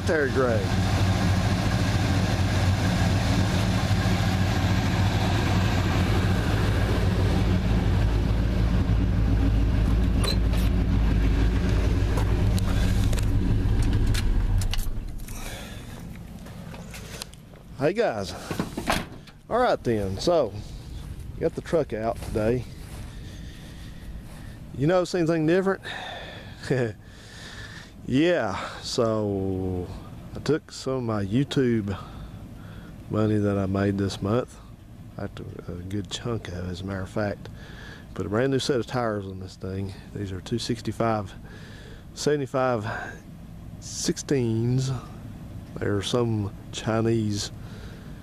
military grade. Hey guys, all right then, so got the truck out today. You notice anything different? Yeah, so I took some of my YouTube money that I made this month. I took a good chunk of it, as a matter of fact. Put a brand new set of tires on this thing. These are 265 75 16s. They're some Chinese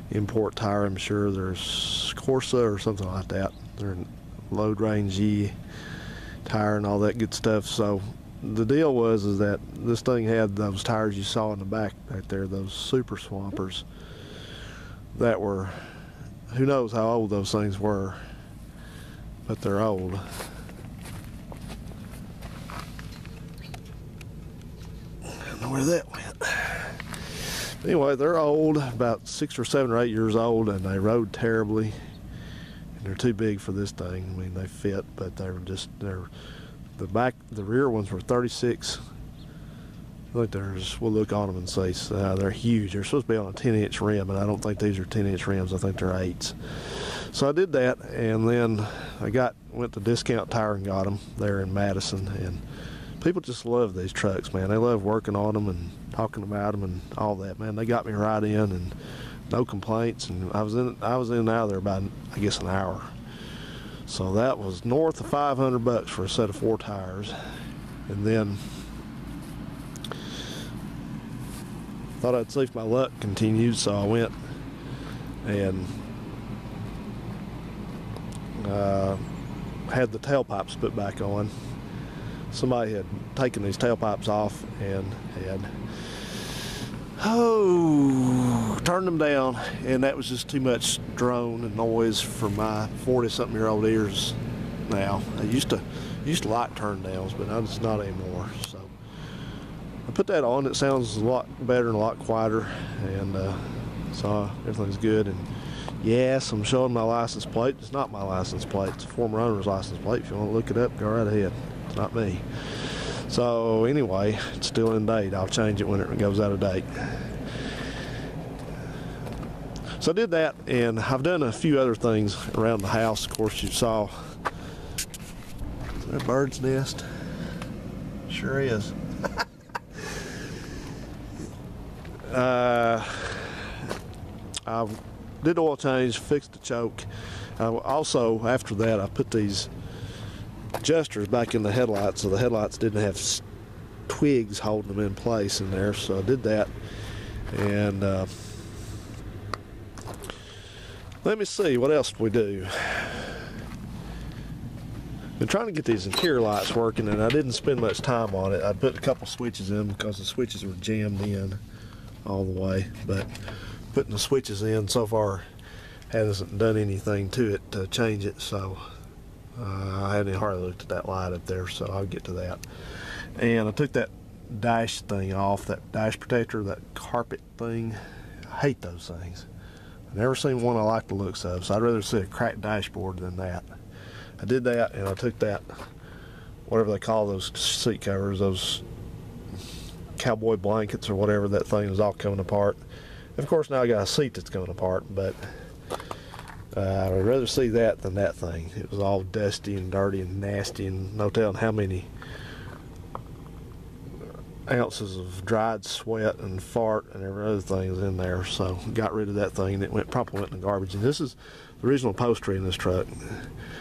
import tire, I'm sure. There's Corsa or something like that. They're load range E tire and all that good stuff. So the deal was that this thing had those tires you saw in the back right there, those super swampers that were, who knows how old those things were, but they're old. I don't know where that went. Anyway, they're old, about 6 or 7 or 8 years old, and they rode terribly. And they're too big for this thing. I mean, they fit, but they're the rear ones were 36. I think we'll look on them and see. They're huge. They're supposed to be on a 10-inch rim, and I don't think these are 10-inch rims. I think they're 8s. So I did that, and then I went to Discount Tire and got them there in Madison, and people just love these trucks, man. They love working on them and talking about them and all that, man. They got me right in, and no complaints. And I was in and out of there about, I guess, an hour. So that was north of $500 for a set of 4 tires. And then thought I'd see if my luck continued, so I went and had the tailpipes put back on. Somebody had taken these tailpipes off and had turned them down, and that was just too much drone and noise for my 40-something-year-old ears now. I used to like turn downs, but I'm just not anymore. So I put that on. It sounds a lot better and a lot quieter, and so everything's good. And yes, I'm showing my license plate. It's not my license plate. It's a former owner's license plate. If you want to look it up, go right ahead. It's not me. So anyway, it's still in date. I'll change it when it goes out of date. So I did that, and I've done a few other things around the house. Of course, you saw, is that a bird's nest? Sure is. I did oil change, fixed the choke. Also, after that, I put these adjusters back in the headlights, so the headlights didn't have twigs holding them in place in there. So I did that, and let me see what else we do. Been trying to get these interior lights working, and I didn't spend much time on it. I put a couple switches in because the switches were jammed in all the way, but putting the switches in so far hasn't done anything to it to change it. So I hadn't hardly looked at that light up there, so I'll get to that. And I took that dash thing off, that dash protector, that carpet thing. I hate those things. I've never seen one I like the looks of, so I'd rather see a cracked dashboard than that. I did that, and I took that, whatever they call those seat covers, those cowboy blankets or whatever, that thing was all coming apart. Of course, now I got a seat that's coming apart, but I would rather see that than that thing. It was all dusty and dirty and nasty, and no telling how many ounces of dried sweat and fart and every other thing is in there. So got rid of that thing, and it probably went in the garbage. And this is the original upholstery in this truck.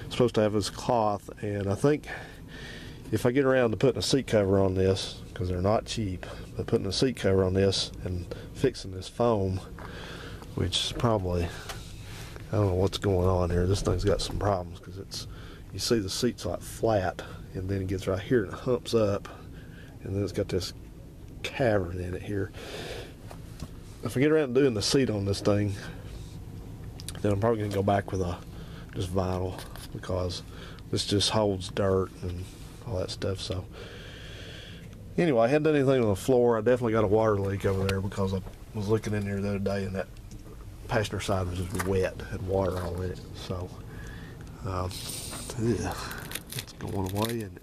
It's supposed to have this cloth, and I think if I get around to putting a seat cover on this, because they're not cheap, but putting a seat cover on this and fixing this foam, which is probably, I don't know what's going on here. This thing's got some problems, because it's, you see the seat's like flat, and then it gets right here and it humps up, and then it's got this cavern in it here. If I get around to doing the seat on this thing, then I'm probably going to go back with just vinyl, because this just holds dirt and all that stuff. So Anyway, I hadn't done anything on the floor. I definitely got a water leak over there because I was looking in there the other day and that passenger side was just wet, had water all in it. So, yeah, it's going away and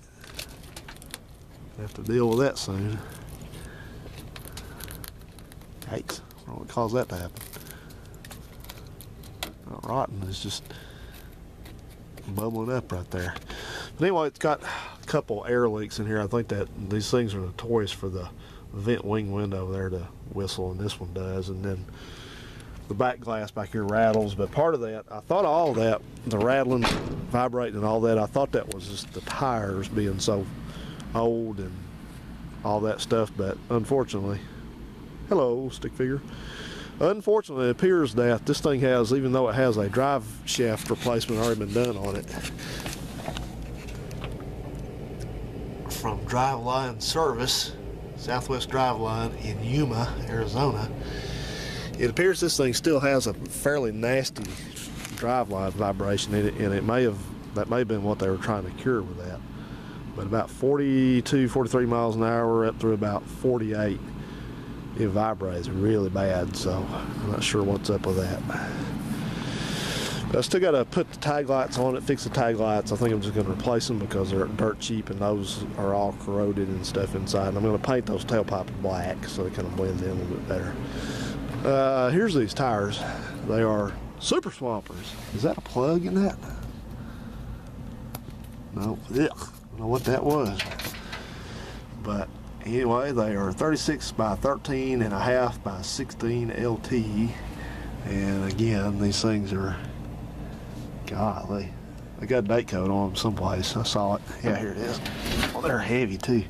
I have to deal with that soon. Yikes, I don't know what caused that to happen. Not rotten, it's just bubbling up right there. But anyway, it's got a couple air leaks in here. I think that these things are notorious for the vent wing window there to whistle, and this one does. And then the back glass back here rattles. But part of that, I thought all that, the rattling, vibrating and all that, I thought that was just the tires being so old and all that stuff. But unfortunately, hello, stick figure. Unfortunately, it appears that this thing has, even though it has a drive shaft replacement already been done on it, from Driveline Service, Southwest Driveline in Yuma, Arizona, it appears this thing still has a fairly nasty driveline vibration in it, and that may have been what they were trying to cure with that. But about 42, 43 miles an hour up through about 48, it vibrates really bad, so I'm not sure what's up with that. But I still got to put the tag lights on it, fix the tag lights. I think I'm just going to replace them because they're dirt cheap and those are all corroded and stuff inside. And I'm going to paint those tailpipes black so they kind of blend in a little bit better. Here's these tires. They are Super Swampers. Is that a plug in that? No, ugh. I don't know what that was. But anyway, they are 36 by 13 and a half by 16 LT. And again, these things are, golly, they got a date code on them someplace. I saw it. Yeah, here it is. Well, they're heavy too.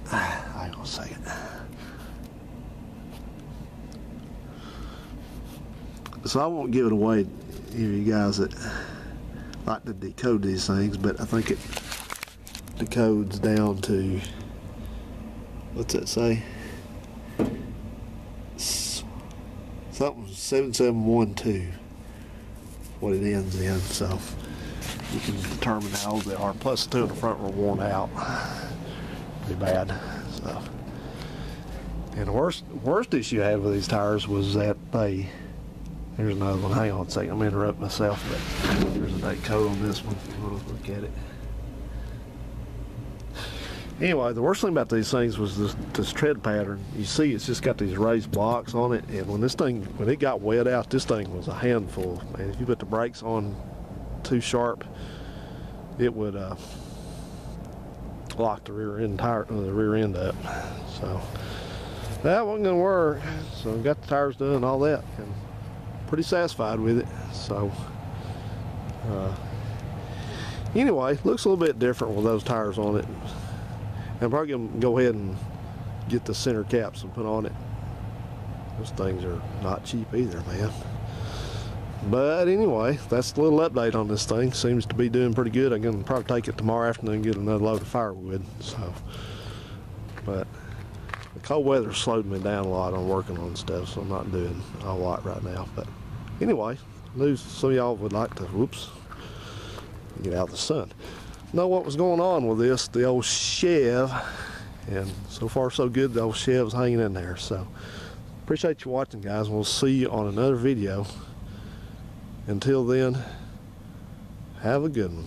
Hang on a second. So I won't give it away to you guys that like to decode these things, but I think it decodes down to, what's that say? Something 7712, what it ends in, so you can determine how old they are. Plus the two in the front were worn out pretty bad. So, and the worst issue I had with these tires was that here's another one. Hang on a second, I'm gonna interrupt myself, but there's a date code on this one if you want to look at it. Anyway, the worst thing about these things was this tread pattern. You see it's just got these raised blocks on it, and when it got wet out, this thing was a handful. And if you put the brakes on too sharp, it would lock the rear end up. So that wasn't gonna work. So I got the tires done and all that, and pretty satisfied with it. So anyway, looks a little bit different with those tires on it. I'm probably going to go ahead and get the center caps and put on it. Those things are not cheap either, man. But anyway, that's a little update on this thing. Seems to be doing pretty good. I'm going to probably take it tomorrow afternoon and get another load of firewood. So, but the cold weather slowed me down a lot on working on stuff, so I'm not doing a lot right now. But anyway, I knew some of y'all would like to, get out of the sun. Know what was going on with the old Chev, and so far so good. The old Chev's hanging in there. So appreciate you watching, guys. We'll see you on another video. Until then, have a good one.